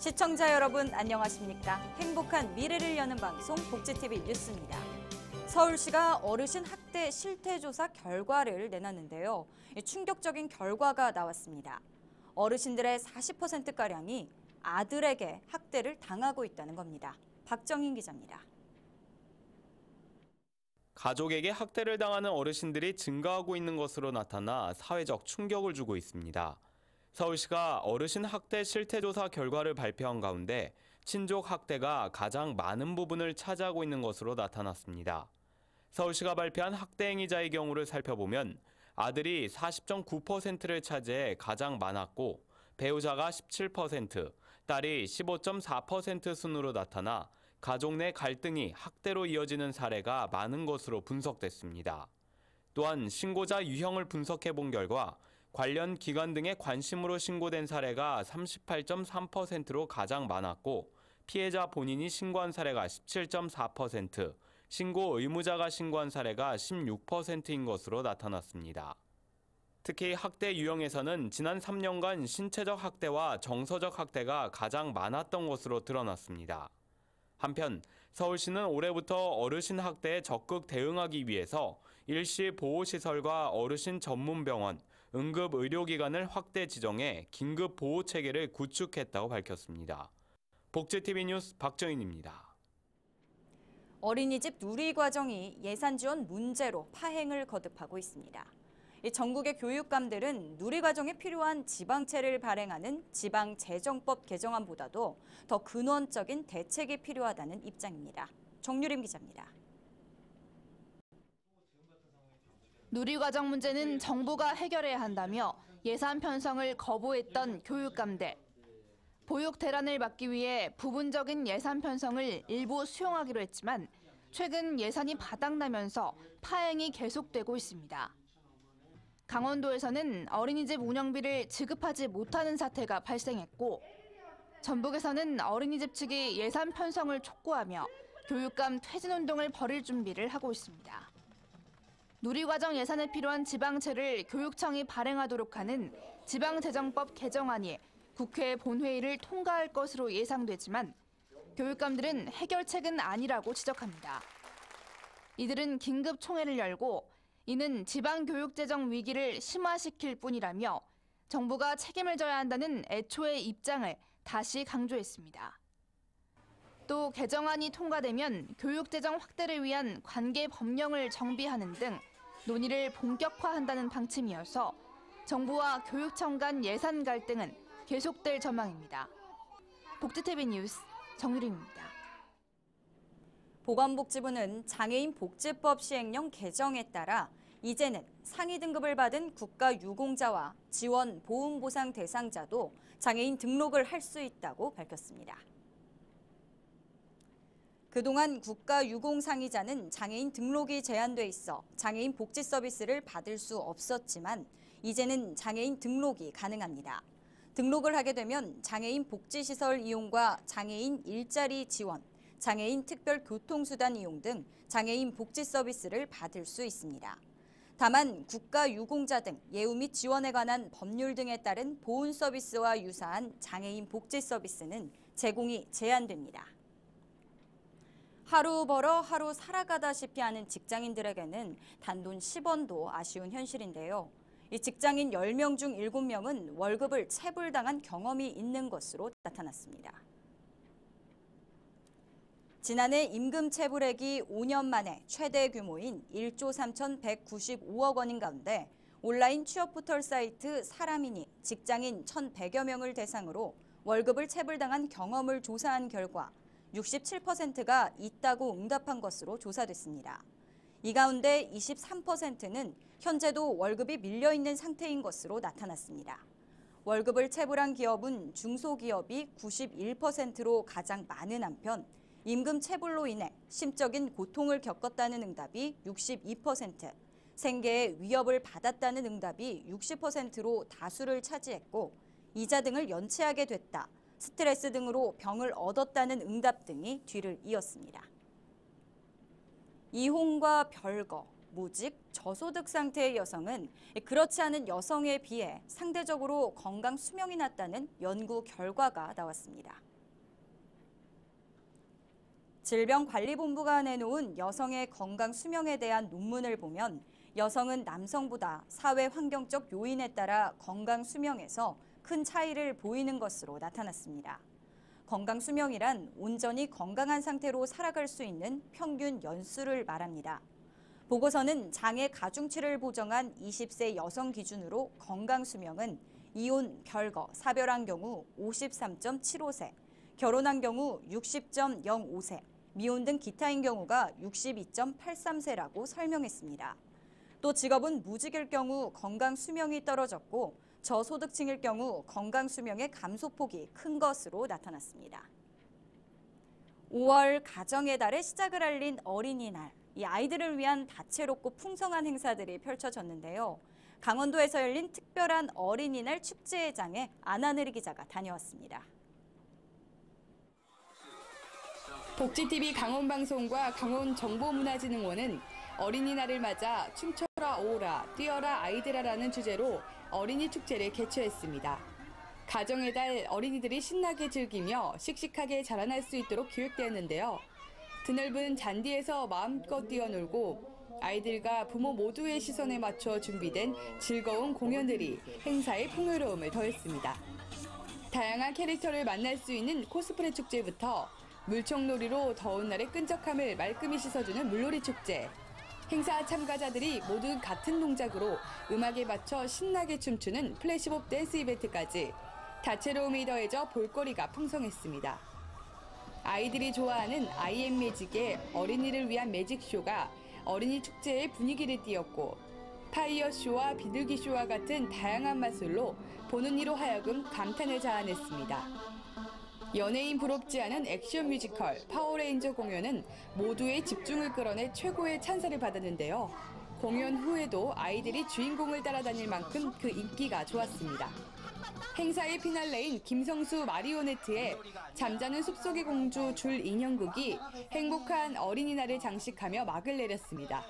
시청자 여러분 안녕하십니까? 행복한 미래를 여는 방송 복지TV 뉴스입니다. 서울시가 어르신 학대 실태조사 결과를 내놨는데요. 충격적인 결과가 나왔습니다. 어르신들의 40%가량이 아들에게 학대를 당하고 있다는 겁니다. 박정인 기자입니다. 가족에게 학대를 당하는 어르신들이 증가하고 있는 것으로 나타나 사회적 충격을 주고 있습니다. 서울시가 어르신 학대 실태조사 결과를 발표한 가운데 친족 학대가 가장 많은 부분을 차지하고 있는 것으로 나타났습니다. 서울시가 발표한 학대 행위자의 경우를 살펴보면 아들이 40.9%를 차지해 가장 많았고 배우자가 17%, 딸이 15.4% 순으로 나타나 가족 내 갈등이 학대로 이어지는 사례가 많은 것으로 분석됐습니다. 또한 신고자 유형을 분석해 본 결과 관련 기관 등의 관심으로 신고된 사례가 38.3%로 가장 많았고 피해자 본인이 신고한 사례가 17.4%, 신고 의무자가 신고한 사례가 16%인 것으로 나타났습니다. 특히 학대 유형에서는 지난 3년간 신체적 학대와 정서적 학대가 가장 많았던 것으로 드러났습니다. 한편 서울시는 올해부터 어르신 학대에 적극 대응하기 위해서 일시 보호시설과 어르신 전문병원, 응급의료기관을 확대 지정해 긴급 보호 체계를 구축했다고 밝혔습니다. 복지TV 뉴스 박정인입니다. 어린이집 누리과정이 예산 지원 문제로 파행을 거듭하고 있습니다. 전국의 교육감들은 누리과정에 필요한 지방채를 발행하는 지방재정법 개정안보다도 더 근원적인 대책이 필요하다는 입장입니다. 정유림 기자입니다. 누리과정 문제는 정부가 해결해야 한다며 예산 편성을 거부했던 교육감들. 보육 대란을 막기 위해 부분적인 예산 편성을 일부 수용하기로 했지만 최근 예산이 바닥나면서 파행이 계속되고 있습니다. 강원도에서는 어린이집 운영비를 지급하지 못하는 사태가 발생했고 전북에서는 어린이집 측이 예산 편성을 촉구하며 교육감 퇴진운동을 벌일 준비를 하고 있습니다. 누리과정 예산에 필요한 지방채를 교육청이 발행하도록 하는 지방재정법 개정안이 국회 본회의를 통과할 것으로 예상되지만 교육감들은 해결책은 아니라고 지적합니다. 이들은 긴급총회를 열고 이는 지방교육재정 위기를 심화시킬 뿐이라며 정부가 책임을 져야 한다는 애초의 입장을 다시 강조했습니다. 또 개정안이 통과되면 교육재정 확대를 위한 관계 법령을 정비하는 등 논의를 본격화한다는 방침이어서 정부와 교육청 간 예산 갈등은 계속될 전망입니다. 복지TV 뉴스 정유림입니다. 보건복지부는 장애인 복지법 시행령 개정에 따라 이제는 상위 등급을 받은 국가유공자와 지원 보훈보상 대상자도 장애인 등록을 할 수 있다고 밝혔습니다. 그동안 국가유공상의자는 장애인 등록이 제한돼 있어 장애인 복지 서비스를 받을 수 없었지만 이제는 장애인 등록이 가능합니다. 등록을 하게 되면 장애인 복지시설 이용과 장애인 일자리 지원, 장애인 특별교통수단 이용 등 장애인 복지 서비스를 받을 수 있습니다. 다만 국가유공자 등 예우 및 지원에 관한 법률 등에 따른 보훈 서비스와 유사한 장애인 복지 서비스는 제공이 제한됩니다. 하루 벌어 하루 살아가다시피 하는 직장인들에게는 단돈 10원도 아쉬운 현실인데요. 이 직장인 10명 중 7명은 월급을 체불당한 경험이 있는 것으로 나타났습니다. 지난해 임금 체불액이 5년 만에 최대 규모인 1조 3,195억 원인 가운데 온라인 취업 포털 사이트 사람인이 직장인 1,100여 명을 대상으로 월급을 체불당한 경험을 조사한 결과 67%가 있다고 응답한 것으로 조사됐습니다. 이 가운데 23%는 현재도 월급이 밀려있는 상태인 것으로 나타났습니다. 월급을 체불한 기업은 중소기업이 91%로 가장 많은 한편 임금 체불로 인해 심적인 고통을 겪었다는 응답이 62%, 생계에 위협을 받았다는 응답이 60%로 다수를 차지했고 이자 등을 연체하게 됐다, 스트레스 등으로 병을 얻었다는 응답 등이 뒤를 이었습니다. 이혼과 별거, 무직, 저소득 상태의 여성은 그렇지 않은 여성에 비해 상대적으로 건강 수명이 낮다는 연구 결과가 나왔습니다. 질병관리본부가 내놓은 여성의 건강 수명에 대한 논문을 보면 여성은 남성보다 사회 환경적 요인에 따라 건강 수명에서 큰 차이를 보이는 것으로 나타났습니다. 건강 수명이란 온전히 건강한 상태로 살아갈 수 있는 평균 연수를 말합니다. 보고서는 장애 가중치를 보정한 20세 여성 기준으로 건강 수명은 이혼, 별거, 사별한 경우 53.75세, 결혼한 경우 60.05세, 미혼 등 기타인 경우가 62.83세라고 설명했습니다. 또 직업은 무직일 경우 건강 수명이 떨어졌고 저소득층일 경우 건강 수명의 감소폭이 큰 것으로 나타났습니다. 5월 가정의 달의 시작을 알린 어린이날. 이 아이들을 위한 다채롭고 풍성한 행사들이 펼쳐졌는데요. 강원도에서 열린 특별한 어린이날 축제장에 안하늘이 기자가 다녀왔습니다. 복지TV 강원방송과 강원정보문화진흥원은 어린이날을 맞아 춤춰라 오라, 뛰어라 아이들아라는 주제로 어린이 축제를 개최했습니다. 가정의 달 어린이들이 신나게 즐기며 씩씩하게 자라날 수 있도록 기획되었는데요. 드넓은 잔디에서 마음껏 뛰어놀고 아이들과 부모 모두의 시선에 맞춰 준비된 즐거운 공연들이 행사의 풍요로움을 더했습니다. 다양한 캐릭터를 만날 수 있는 코스프레 축제부터 물총놀이로 더운 날의 끈적함을 말끔히 씻어주는 물놀이 축제, 행사 참가자들이 모두 같은 동작으로 음악에 맞춰 신나게 춤추는 플래시몹 댄스 이벤트까지 다채로움이 더해져 볼거리가 풍성했습니다. 아이들이 좋아하는 아이엠 매직의 어린이를 위한 매직쇼가 어린이 축제의 분위기를 띄웠고 파이어쇼와 비둘기쇼와 같은 다양한 마술로 보는 이로 하여금 감탄을 자아냈습니다. 연예인 부럽지 않은 액션 뮤지컬 파워레인저 공연은 모두의 집중을 끌어내 최고의 찬사를 받았는데요. 공연 후에도 아이들이 주인공을 따라다닐 만큼 그 인기가 좋았습니다. 행사의 피날레인 김성수 마리오네트의 잠자는 숲속의 공주 줄 인형극이 행복한 어린이날을 장식하며 막을 내렸습니다.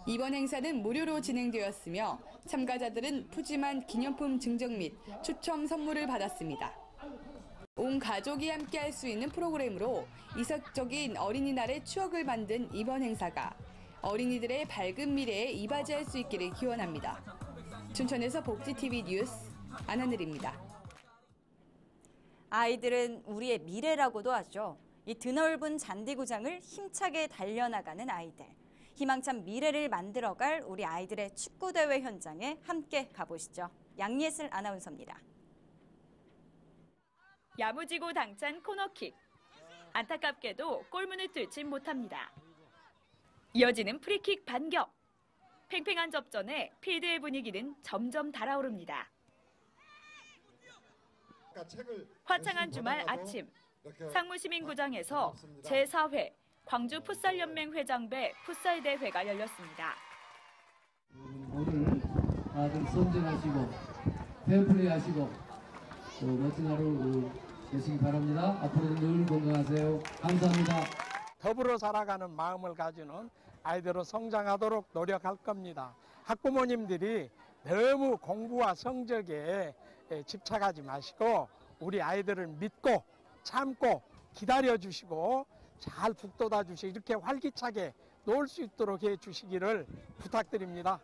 이번 행사는 무료로 진행되었으며 참가자들은 푸짐한 기념품 증정 및 추첨 선물을 받았습니다. 온 가족이 함께할 수 있는 프로그램으로 이색적인 어린이날의 추억을 만든 이번 행사가 어린이들의 밝은 미래에 이바지할 수 있기를 기원합니다. 춘천에서 복지TV 뉴스 안하늘입니다. 아이들은 우리의 미래라고도 하죠. 이 드넓은 잔디구장을 힘차게 달려나가는 아이들. 희망찬 미래를 만들어갈 우리 아이들의 축구대회 현장에 함께 가보시죠. 양예슬 아나운서입니다. 야무지고 당찬 코너킥. 안타깝게도 골문을 뚫지 못합니다. 이어지는 프리킥 반격. 팽팽한 접전에 필드의 분위기는 점점 달아오릅니다. 화창한 주말 아침, 상무시민구장에서 제4회 광주 풋살연맹 회장배 풋살 대회가 열렸습니다. 오늘 다들 선전하시고 페어플레이하시고 멋진 하루 되시기 바랍니다. 앞으로도 늘 건강하세요. 감사합니다. 더불어 살아가는 마음을 가지는 아이들은 성장하도록 노력할 겁니다. 학부모님들이 너무 공부와 성적에 집착하지 마시고 우리 아이들을 믿고 참고 기다려주시고 잘 북돋아 주시고 이렇게 활기차게 놀 수 있도록 해주시기를 부탁드립니다.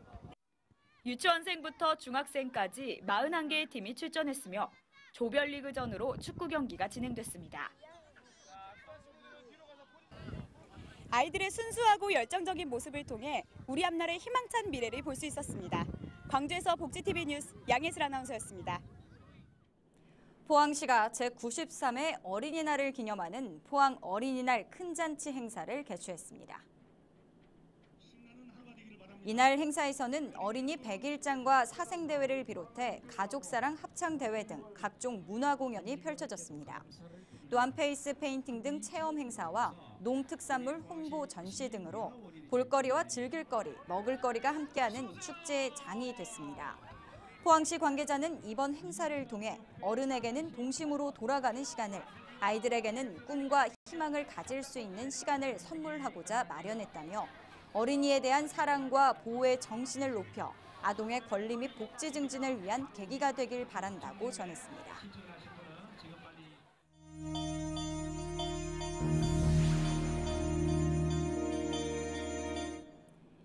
유치원생부터 중학생까지 41개의 팀이 출전했으며 조별리그전으로 축구 경기가 진행됐습니다. 아이들의 순수하고 열정적인 모습을 통해 우리 앞날의 희망찬 미래를 볼 수 있었습니다. 광주에서 복지TV 뉴스 양예슬 아나운서였습니다. 포항시가 제93회 어린이날을 기념하는 포항 어린이날 큰잔치 행사를 개최했습니다. 이날 행사에서는 어린이 100일장과 사생대회를 비롯해 가족사랑 합창대회 등 각종 문화공연이 펼쳐졌습니다. 또한 페이스 페인팅 등 체험 행사와 농특산물 홍보 전시 등으로 볼거리와 즐길거리, 먹을거리가 함께하는 축제의 장이 됐습니다. 포항시 관계자는 이번 행사를 통해 어른에게는 동심으로 돌아가는 시간을, 아이들에게는 꿈과 희망을 가질 수 있는 시간을 선물하고자 마련했다며 어린이에 대한 사랑과 보호의 정신을 높여 아동의 권리 및 복지 증진을 위한 계기가 되길 바란다고 전했습니다.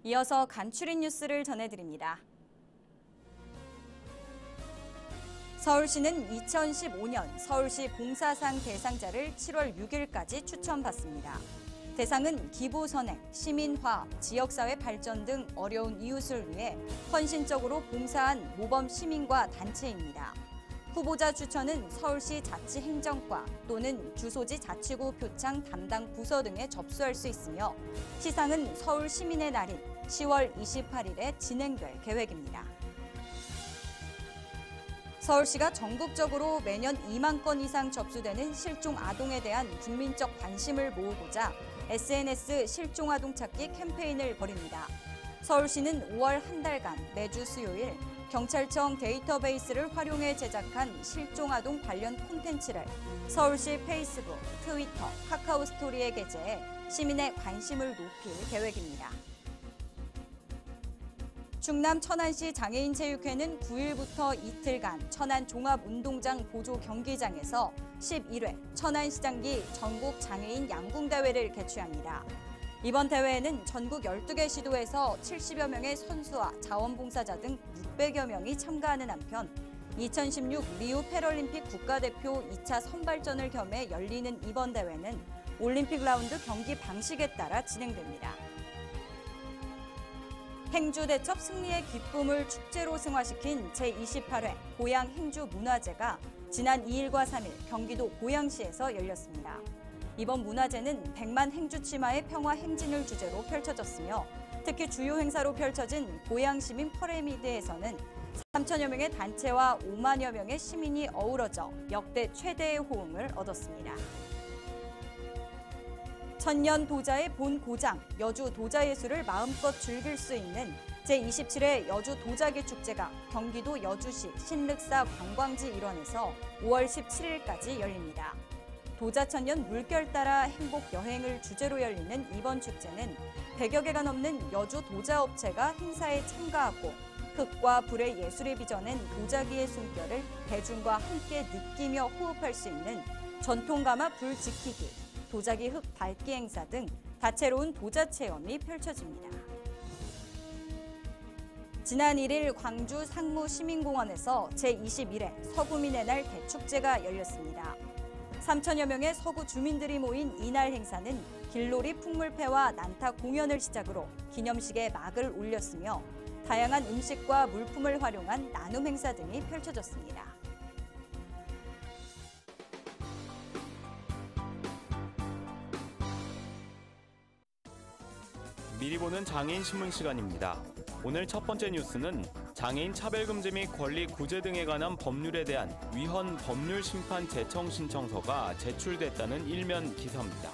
이어서 간추린 뉴스를 전해드립니다. 서울시는 2015년 서울시 봉사상 대상자를 7월 6일까지 추천받습니다. 대상은 기부선행, 시민화합, 지역사회 발전 등 어려운 이웃을 위해 헌신적으로 봉사한 모범 시민과 단체입니다. 후보자 추천은 서울시 자치행정과 또는 주소지 자치구 표창 담당 부서 등에 접수할 수 있으며 시상은 서울 시민의 날인 10월 28일에 진행될 계획입니다. 서울시가 전국적으로 매년 2만 건 이상 접수되는 실종 아동에 대한 국민적 관심을 모으고자 SNS 실종 아동 찾기 캠페인을 벌입니다. 서울시는 5월 한 달간 매주 수요일 경찰청 데이터베이스를 활용해 제작한 실종 아동 관련 콘텐츠를 서울시 페이스북, 트위터, 카카오 스토리에 게재해 시민의 관심을 높일 계획입니다. 충남 천안시 장애인체육회는 9일부터 이틀간 천안 종합운동장 보조 경기장에서 11회 천안시장기 전국 장애인 양궁대회를 개최합니다. 이번 대회에는 전국 12개 시도에서 70여 명의 선수와 자원봉사자 등 600여 명이 참가하는 한편 2016 리우 패럴림픽 국가대표 2차 선발전을 겸해 열리는 이번 대회는 올림픽 라운드 경기 방식에 따라 진행됩니다. 행주대첩 승리의 기쁨을 축제로 승화시킨 제28회 고양 행주 문화제가 지난 2일과 3일 경기도 고양시에서 열렸습니다. 이번 문화제는 100만 행주치마의 평화 행진을 주제로 펼쳐졌으며 특히 주요 행사로 펼쳐진 고양시민 퍼레미드에서는 3천여 명의 단체와 5만여 명의 시민이 어우러져 역대 최대의 호응을 얻었습니다. 천년 도자의 본 고장, 여주 도자예술을 마음껏 즐길 수 있는 제27회 여주 도자기 축제가 경기도 여주시 신륵사 관광지 일원에서 5월 17일까지 열립니다. 도자천년 물결 따라 행복 여행을 주제로 열리는 이번 축제는 100여 개가 넘는 여주 도자업체가 행사에 참가하고 흙과 불의 예술이 빚어낸 도자기의 숨결을 대중과 함께 느끼며 호흡할 수 있는 전통가마 불 지키기, 도자기 흙 밟기 행사 등 다채로운 도자 체험이 펼쳐집니다. 지난 1일 광주 상무시민공원에서 제21회 서구민의 날 대축제가 열렸습니다. 3천여 명의 서구 주민들이 모인 이날 행사는 길놀이 풍물패와 난타 공연을 시작으로 기념식에 막을 올렸으며 다양한 음식과 물품을 활용한 나눔 행사 등이 펼쳐졌습니다. 미리 보는 장애인 신문 시간입니다. 오늘 첫 번째 뉴스는 장애인 차별금지 및 권리 구제 등에 관한 법률에 대한 위헌 법률 심판 제청 신청서가 제출됐다는 일면 기사입니다.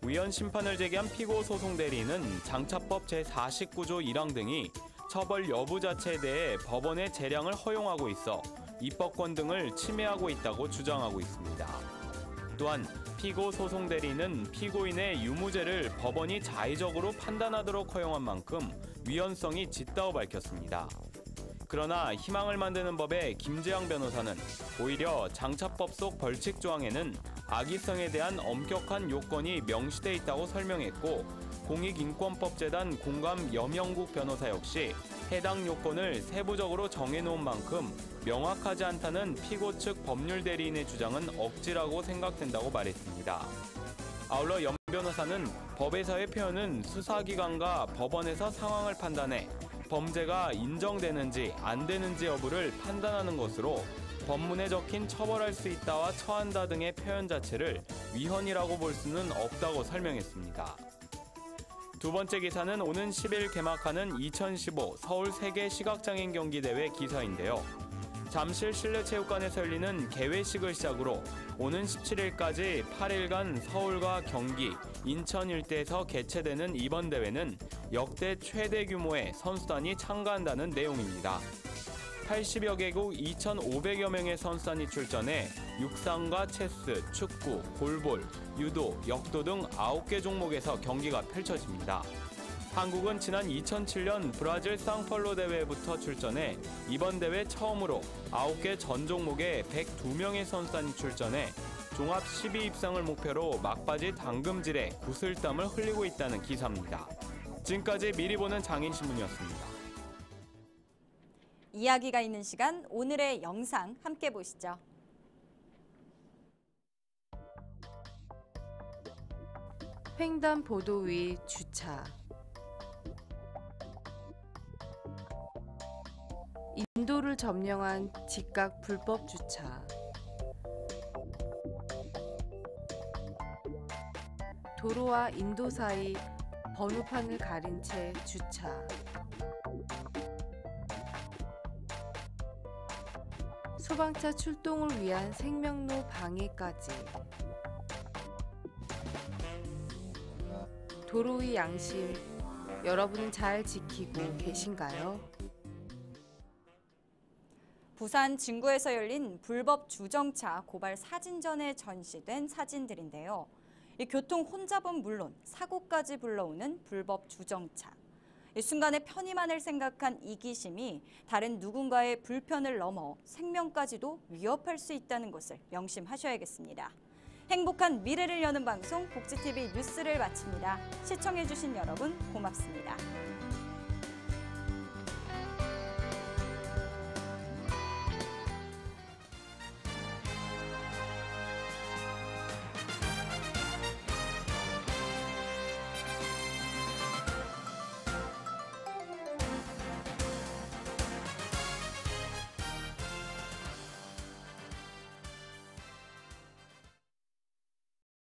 위헌 심판을 제기한 피고 소송 대리인은 장차법 제49조 1항 등이 처벌 여부 자체에 대해 법원의 재량을 허용하고 있어 입법권 등을 침해하고 있다고 주장하고 있습니다. 또한 피고 소송 대리인은 피고인의 유무죄를 법원이 자의적으로 판단하도록 허용한 만큼 위헌성이 짙다고 밝혔습니다. 그러나 희망을 만드는 법의 김재양 변호사는 오히려 장차법 속 벌칙 조항에는 악의성에 대한 엄격한 요건이 명시돼 있다고 설명했고 공익인권법재단 공감 염영국 변호사 역시 해당 요건을 세부적으로 정해놓은 만큼 명확하지 않다는 피고 측 법률 대리인의 주장은 억지라고 생각된다고 말했습니다. 아울러 염 변호사는 법에서의 표현은 수사기관과 법원에서 상황을 판단해 범죄가 인정되는지 안 되는지 여부를 판단하는 것으로 법문에 적힌 처벌할 수 있다와 처한다 등의 표현 자체를 위헌이라고 볼 수는 없다고 설명했습니다. 두 번째 기사는 오는 10일 개막하는 2015 서울 세계 시각장애인 경기대회 기사인데요. 잠실 실내체육관에서 열리는 개회식을 시작으로 오는 17일까지 8일간 서울과 경기, 인천 일대에서 개최되는 이번 대회는 역대 최대 규모의 선수단이 참가한다는 내용입니다. 80여 개국 2,500여 명의 선수단이 출전해 육상과 체스, 축구, 골볼, 유도, 역도 등 9개 종목에서 경기가 펼쳐집니다. 한국은 지난 2007년 브라질 상펄로 대회부터 출전해 이번 대회 처음으로 9개 전 종목에 102명의 선수단이 출전해 종합 10위 입상을 목표로 막바지 당금질에 구슬땀을 흘리고 있다는 기사입니다. 지금까지 미리 보는 장인신문이었습니다. 이야기가 있는 시간, 오늘의 영상 함께 보시죠. 횡단 보도 위 주차. 인도를 점령한 직각 불법 주차. 도로와 인도 사이 번호판을 가린 채 주차. 소방차 출동을 위한 생명로 방해까지. 도로 위 양심, 여러분은 잘 지키고 계신가요? 부산 진구에서 열린 불법 주정차 고발 사진전에 전시된 사진들인데요. 이 교통 혼잡은 물론 사고까지 불러오는 불법 주정차. 이 순간에 편의만을 생각한 이기심이 다른 누군가의 불편을 넘어 생명까지도 위협할 수 있다는 것을 명심하셔야겠습니다. 행복한 미래를 여는 방송 복지TV 뉴스를 마칩니다. 시청해주신 여러분 고맙습니다.